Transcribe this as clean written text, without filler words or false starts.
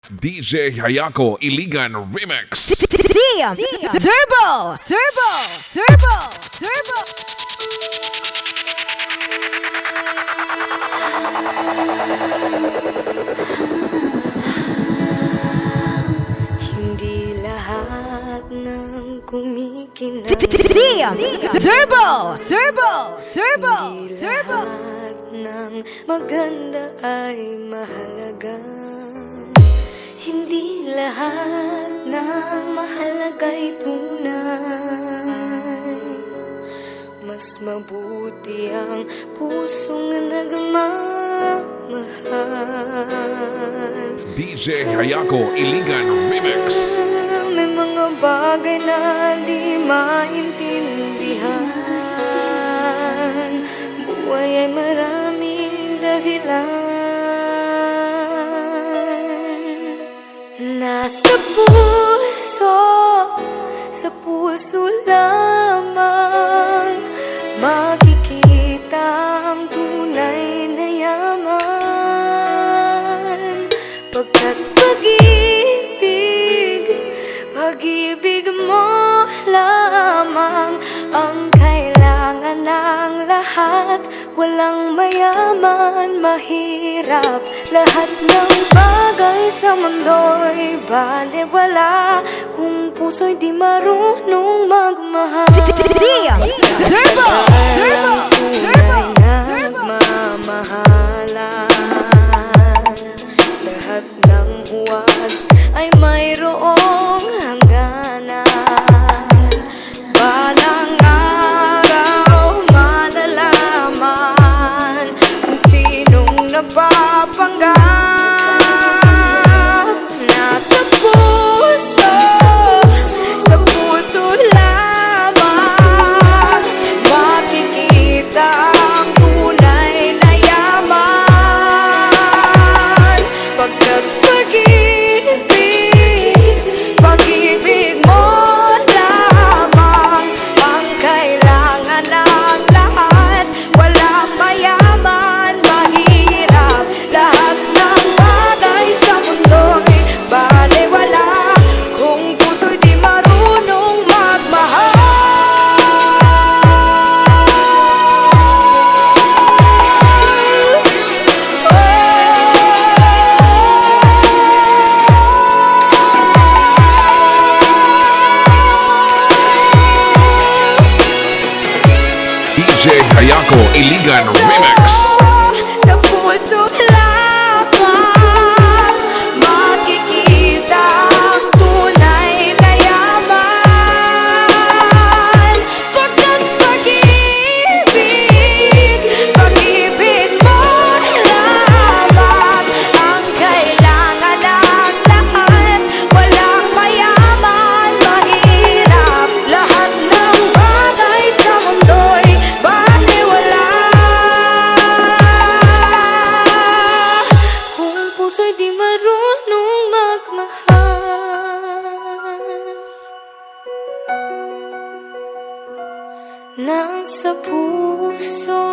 DJ Hayako Iligan Remix. Turbo! Turbo! Turbo! Turbo! Hindi lahat ng kumikinang Turbo! Turbo! Turbo! Hindi Turbo! lahat ng maganda ay mahalaga. Hindi lahat ng mahalaga'y tunay. Mas mabuti ang pusong nagmamahal. DJ Hayako Iligan Remix. May mga bagay na di maintindihan. Buhay ay maraming dahilan. Nasa puso, sa puso lamang makikita ang tunay na yaman. Pagkat pag-ibig mo lamang ang kailangan ng lahat. Walang mayaman, mahirap, lahat ng bagay sa mundo'y balewala kung puso'y di marunong magmahal. Turbo! Turbo! Turbo! Turbo! Mamahalan, lahat ng uwad ay mayroong hangganan. Balang araw malalaman kung sinong nagpapanggap. Nasa puso, sa puso lamang makikita ang tunay na yaman. Pagkat pag-ibig mo lamang ang kailangan ng lahat. Walang mayaman, mahirap, lahat ng bagay sa mundo'y balewala kung puso'y di marunong magmahal. DJ Hayako Iligan Remix. Sa puso lamang makikita ang tunay na yaman. Pagkat pag-ibig mo lamang ang kailangan ng lahat. Walang mayaman, mahirap, lahat ng bagay sa mundo'y balewala kung puso'y di marunong magmahal. Nasa puso